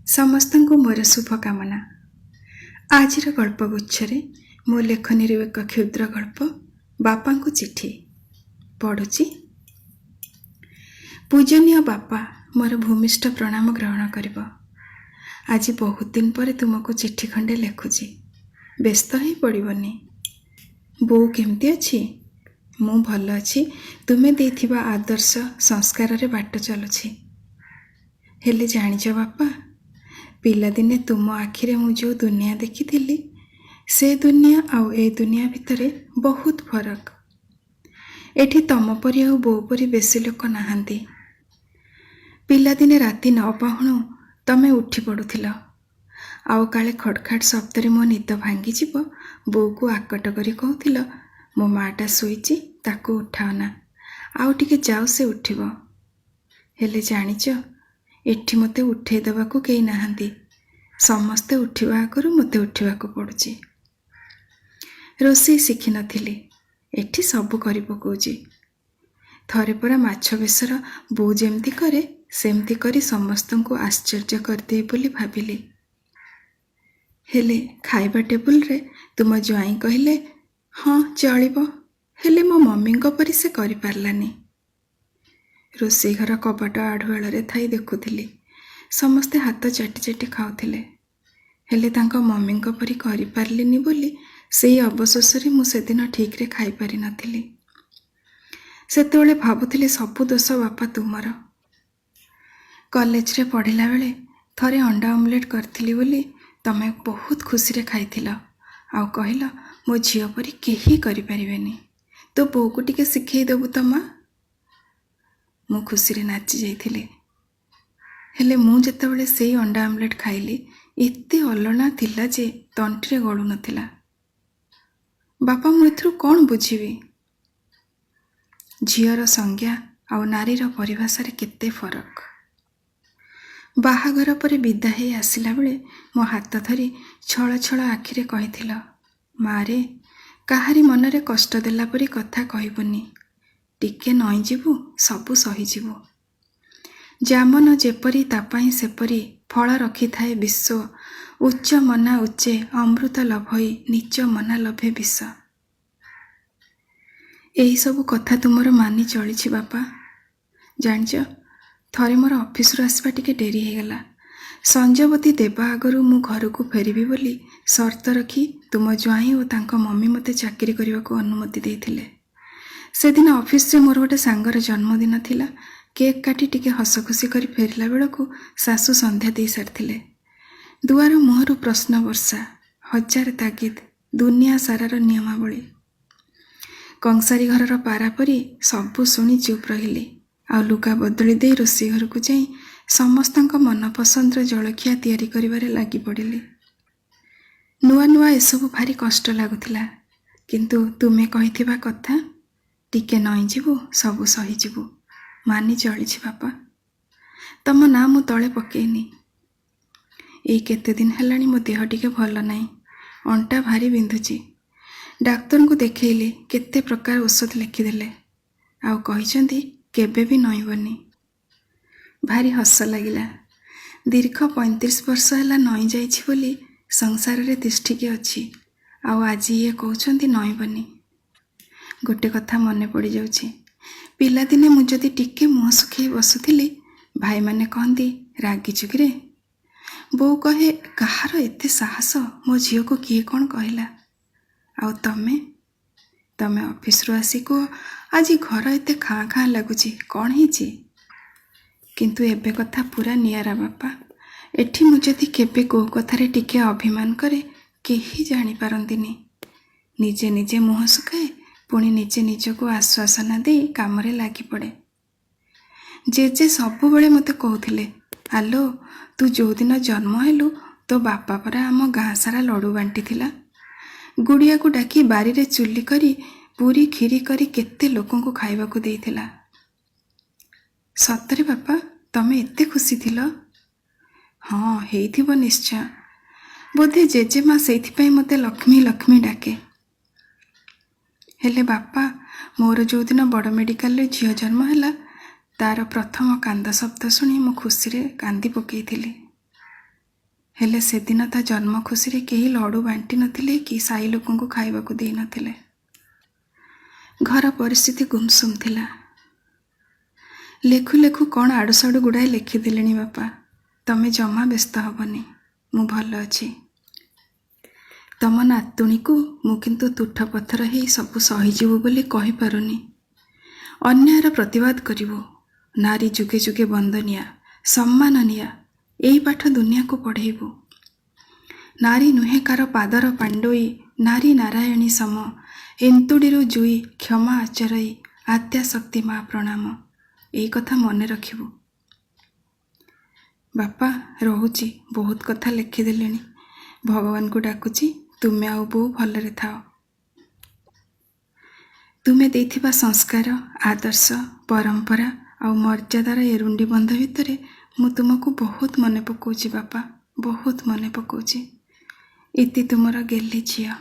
ସମସ୍ତଙ୍କୁ ମୋର ଶୁଭକାମନା। ଆଜିର ଗଳ୍ପଗୁଚ୍ଛରେ ମୋ ଲେଖନୀରୁ ଏକ କ୍ଷୁଦ୍ର ଗଳ୍ପ ବାପାଙ୍କୁ ଚିଠି ପଢ଼ୁଛି। ପୂଜନୀୟ ବାପା, ମୋର ଭୂମିଷ୍ଠ ପ୍ରଣାମ ଗ୍ରହଣ କରିବ। ଆଜି ବହୁତ ଦିନ ପରେ ତୁମକୁ ଚିଠି ଖଣ୍ଡେ ଲେଖୁଛି। ବ୍ୟସ୍ତ ହେଇ ପଡ଼ିବନି। ବୋଉ କେମିତି ଅଛି? ମୁଁ ଭଲ ଅଛି। ତୁମେ ଦେଇଥିବା ଆଦର୍ଶ ସଂସ୍କାରରେ ବାଟ ଚାଲୁଛି। ହେଲେ ଜାଣିଛ ବାପା, ପିଲାଦିନେ ତୁମ ଆଖିରେ ମୁଁ ଯେଉଁ ଦୁନିଆ ଦେଖିଥିଲି, ସେ ଦୁନିଆ ଆଉ ଏ ଦୁନିଆ ଭିତରେ ବହୁତ ଫରକ। ଏଠି ତମ ପରି ଆଉ ବୋଉ ପରି ବେଶୀ ଲୋକ ନାହାନ୍ତି। ପିଲାଦିନେ ରାତି 9 ପାହୁଣୁ ତମେ ଉଠି ପଡ଼ୁଥିଲ, ଆଉ କାଳେ ଖଡ଼ଖାଡ଼ ଶବ୍ଦରେ ମୋ ନିଦ ଭାଙ୍ଗିଯିବ, ବୋଉକୁ ଆକଟ କରି କହୁଥିଲ, ମୋ ମାଆଟା ଶୋଇଛି, ତାକୁ ଉଠାଅନା, ଆଉ ଟିକେ ଯାଉ ସେ ଉଠିବ। ହେଲେ ଜାଣିଛ, ଏଠି ମୋତେ ଉଠେଇ ଦେବାକୁ କେହି ନାହାନ୍ତି। ସମସ୍ତେ ଉଠିବା ଆଗରୁ ମୋତେ ଉଠିବାକୁ ପଡ଼ୁଛି। ରୋଷେଇ ଶିଖିନଥିଲି, ଏଠି ସବୁ କରି ପକାଉଛି। ଥରେ ପରା ମାଛ ବେସର ବୋଉ ଯେମିତି କରେ ସେମିତି କରି ସମସ୍ତଙ୍କୁ ଆଶ୍ଚର୍ଯ୍ୟ କରିଦିଏ ବୋଲି ଭାବିଲି। ହେଲେ ଖାଇବା ଟେବୁଲରେ ତୁମ ଜ୍ୱାଇଁ କହିଲେ, ହଁ ଚଳିବ, ହେଲେ ମୋ ମମିଙ୍କ ପରି ସେ କରିପାରିଲାନି। ରୋଷେଇ ଘର କବାଟ ଆଢ଼ୁଆଳରେ ଥାଇ ଦେଖୁଥିଲି, ସମସ୍ତେ ହାତ ଚାଟି ଚାଟି ଖାଉଥିଲେ। ହେଲେ ତାଙ୍କ ମମିଙ୍କ ପରି କରିପାରିଲିନି ବୋଲି ସେଇ ଅବଶୋଷରେ ମୁଁ ସେଦିନ ଠିକ୍ରେ ଖାଇପାରିନଥିଲି। ସେତେବେଳେ ଭାବୁଥିଲି ସବୁ ଦୋଷ ବାପା ତୁମର। କଲେଜରେ ପଢ଼ିଲା ବେଳେ ଥରେ ଅଣ୍ଡା ଅମଲେଟ୍ କରିଥିଲି ବୋଲି ତମେ ବହୁତ ଖୁସିରେ ଖାଇଥିଲ, ଆଉ କହିଲ ମୋ ଝିଅ ପରି କେହି କରିପାରିବେନି, ତୋ ବୋଉକୁ ଟିକେ ଶିଖେଇ ଦେବୁ ତ ମା। ମୁଁ ଖୁସିରେ ନାଚି ଯାଇଥିଲି। ହେଲେ ମୁଁ ଯେତେବେଳେ ସେଇ ଅଣ୍ଡା ଅମଲେଟ୍ ଖାଇଲି, ଏତେ ଅଲଣା ଥିଲା ଯେ ତଣ୍ଟିରେ ଗଳୁନଥିଲା। ବାପା, ମୁଁ ଏଥିରୁ କ'ଣ ବୁଝିବି? ଝିଅର ସଂଜ୍ଞା ଆଉ ନାରୀର ପରିଭାଷାରେ କେତେ ଫରକ। ବାହାଘର ପରେ ବିଦା ହେଇ ଆସିଲା ବେଳେ ମୋ ହାତ ଧରି ଛଳ ଛଳ ଆଖିରେ କହିଥିଲ, ମାରେ, କାହାରି ମନରେ କଷ୍ଟ ଦେଲା ପରି କଥା କହିବୁନି, ଟିକେ ନଇଁଯିବୁ, ସବୁ ସହିଯିବୁ। ଜାମନ ଯେପରି ତା ପାଇଁ ସେପରି ଫଳ ରଖିଥାଏ ବିଶ୍ୱ, ଉଚ୍ଚ ମନା ଉଚ୍ଚେ ଅମୃତ ଲଭଇ ନିଚ ମନା ଲଭେ ବିଷ। ଏହିସବୁ କଥା ତୁମର ମାନି ଚଳିଛି ବାପା। ଜାଣିଛ, ଥରେ ମୋର ଅଫିସରୁ ଆସିବା ଟିକେ ଡେରି ହେଇଗଲା। ସଞ୍ଜବତୀ ଦେବା ଆଗରୁ ମୁଁ ଘରକୁ ଫେରିବି ବୋଲି ସର୍ତ୍ତ ରଖି ତୁମ ଜ୍ୱାଇଁ ଓ ତାଙ୍କ ମମି ମୋତେ ଚାକିରି କରିବାକୁ ଅନୁମତି ଦେଇଥିଲେ। ସେଦିନ ଅଫିସରେ ମୋର ଗୋଟେ ସାଙ୍ଗର ଜନ୍ମଦିନ ଥିଲା। କେକ୍ କାଟି ଟିକେ ହସଖୁସି କରି ଫେରିଲା ବେଳକୁ ଶାଶୁ ସନ୍ଧ୍ୟା ଦେଇ ସାରିଥିଲେ। ଦୁଆର ମୁହଁରୁ ପ୍ରଶ୍ନ ବର୍ଷା, ହଜାର ତାଗିଦ, ଦୁନିଆ ସାରାର ନିୟମାବଳୀ। କଂସାରୀ ଘରର ପାରା ପରି ସବୁ ଶୁଣି ଚୁପ୍ ରହିଲି, ଆଉ ଲୁଗା ବଦଳି ଦେଇ ରୋଷେଇ ଘରକୁ ଯାଇ ସମସ୍ତଙ୍କ ମନପସନ୍ଦର ଜଳଖିଆ ତିଆରି କରିବାରେ ଲାଗି ପଡ଼ିଲି। ନୂଆ ନୂଆ ଏସବୁ ଭାରି କଷ୍ଟ ଲାଗୁଥିଲା, କିନ୍ତୁ ତୁମେ କହିଥିବା କଥା, ଟିକେ ନଇଁଯିବୁ, ସବୁ ସହିଯିବୁ, ମାନି ଚଳିଛି ବାପା। ତମ ନାଁ ମୁଁ ତଳେ ପକେଇନି। ଏଇ କେତେ ଦିନ ହେଲାଣି ମୋ ଦେହ ଟିକେ ଭଲ ନାହିଁ, ଅଣ୍ଟା ଭାରି ବିନ୍ଧୁଛି। ଡାକ୍ତରଙ୍କୁ ଦେଖେଇଲି, କେତେ ପ୍ରକାର ଔଷଧ ଲେଖିଦେଲେ, ଆଉ କହିଛନ୍ତି କେବେ ବି ନଇଁବନି। ଭାରି ହସ ଲାଗିଲା। ଦୀର୍ଘ 35 ବର୍ଷ ହେଲା ନଇଁ ଯାଇଛି ବୋଲି ସଂସାରରେ ତିଷ୍ଠିକି ଅଛି, ଆଉ ଆଜି ଇଏ କହୁଛନ୍ତି ନଇଁବନି। ଗୋଟେ କଥା ମନେ ପଡ଼ିଯାଉଛି, ପିଲାଦିନେ ମୁଁ ଯଦି ଟିକେ ମୁହଁ ଶୁଖେଇ ବସୁଥିଲି, ଭାଇମାନେ କହନ୍ତି, ରାଗିଛୁ କିରେ? ବୋଉ କହେ, କାହାର ଏତେ ସାହସ, ମୋ ଝିଅକୁ କିଏ କ'ଣ କହିଲା? ଆଉ ତମେ ଅଫିସରୁ ଆସି କୁହ, ଆଜି ଘର ଏତେ ଖାଁ ଖାଁ ଲାଗୁଛି, କ'ଣ ହେଇଛି? କିନ୍ତୁ ଏବେ କଥା ପୁରା ନିଆରା ବାପା। ଏଠି ମୁଁ ଯଦି କେବେ କୋଉ କଥାରେ ଟିକେ ଅଭିମାନ କରେ, କେହି ଜାଣିପାରନ୍ତିନି। ନିଜେ ନିଜେ ମୁହଁ ଶୁଖାଏ, ପୁଣି ନିଜେ ନିଜକୁ ଆଶ୍ୱାସନା ଦେଇ କାମରେ ଲାଗି ପଡ଼େ। ଜେଜେ ସବୁବେଳେ ମୋତେ କହୁଥିଲେ, ଆଲୋ, ତୁ ଯେଉଁଦିନ ଜନ୍ମ ହେଲୁ, ତୋ ବାପା ପରା ଆମ ଗାଁ ସାରା ଲଡ଼ୁ ବାଣ୍ଟିଥିଲା। ଗୁଡ଼ିଆକୁ ଡାକି ବାରିରେ ଚୁଲି କରି ପୁରୀ କ୍ଷୀରି କରି କେତେ ଲୋକଙ୍କୁ ଖାଇବାକୁ ଦେଇଥିଲା। ସତରେ ବାପା, ତମେ ଏତେ ଖୁସି ଥିଲ? ହଁ, ହେଇଥିବ ନିଶ୍ଚୟ। ବୋଧେ ଜେଜେମା ସେଇଥିପାଇଁ ମୋତେ ଲକ୍ଷ୍ମୀ ଲକ୍ଷ୍ମୀ ଡାକେ। ହେଲେ ବାପା, ମୋର ଯେଉଁଦିନ ବଡ଼ ମେଡ଼ିକାଲରେ ଝିଅ ଜନ୍ମ ହେଲା, ତାର ପ୍ରଥମ କାନ୍ଦ ଶବ୍ଦ ଶୁଣି ମୁଁ ଖୁସିରେ କାନ୍ଦି ପକେଇଥିଲି। ହେଲେ ସେଦିନ ତା ଜନ୍ମ ଖୁସିରେ କେହି ଲଡ଼ୁ ବାଣ୍ଟି ନଥିଲେ କି ସାଇ ଲୋକଙ୍କୁ ଖାଇବାକୁ ଦେଇନଥିଲେ। ଘର ପରିସ୍ଥିତି ଗୁମସୁମ ଥିଲା। ଲେଖୁ ଲେଖୁ କ'ଣ ଆଡ଼ୁସାଡ଼ୁ ଗୁଡ଼ାଏ ଲେଖିଦେଲିଣି ବାପା। ତମେ ଜମା ବ୍ୟସ୍ତ ହବନି, ମୁଁ ଭଲ ଅଛି। ତମ ନାତୁଣୀକୁ ମୁଁ କିନ୍ତୁ ତୁଠ ପଥର ହେଇ ସବୁ ସହିଯିବୁ ବୋଲି କହିପାରୁନି। ଅନ୍ୟାୟର ପ୍ରତିବାଦ କରିବୁ। ନାରୀ ଯୁଗେ ଯୁଗେ ବନ୍ଦନିଆ, ସମ୍ମାନନିଆ, ଏଇ ପାଠ ଦୁନିଆକୁ ପଢ଼େଇବୁ। ନାରୀ ନୁହେଁ କାର ପାଦର ପାଣ୍ଡୋଇ, ନାରୀ ନାରାୟଣୀ ସମ, ଏନ୍ତୁଡ଼ିରୁ ଜୁଇ, କ୍ଷମା ଆଚରଇ, ଆଦ୍ୟାଶକ୍ତି ମା ପ୍ରଣାମ। ଏଇ କଥା ମନେ ରଖିବୁ। ବାପା ରହୁଛି, ବହୁତ କଥା ଲେଖିଦେଲିଣି। ଭଗବାନଙ୍କୁ ଡାକୁଛି ତୁମେ ଆଉ ବୋଉ ଭଲରେ ଥାଅ। ତୁମେ ଦେଇଥିବା ସଂସ୍କାର, ଆଦର୍ଶ, ପରମ୍ପରା ଆଉ ମର୍ଯ୍ୟାଦାର ଏରୁଣ୍ଡି ବନ୍ଧ ଭିତରେ ମୁଁ ତୁମକୁ ବହୁତ ମନେ ପକାଉଛି ବାପା, ବହୁତ ମନେ ପକାଉଛି। ଇତି ତୁମର ଗେହ୍ଲି ଝିଅ।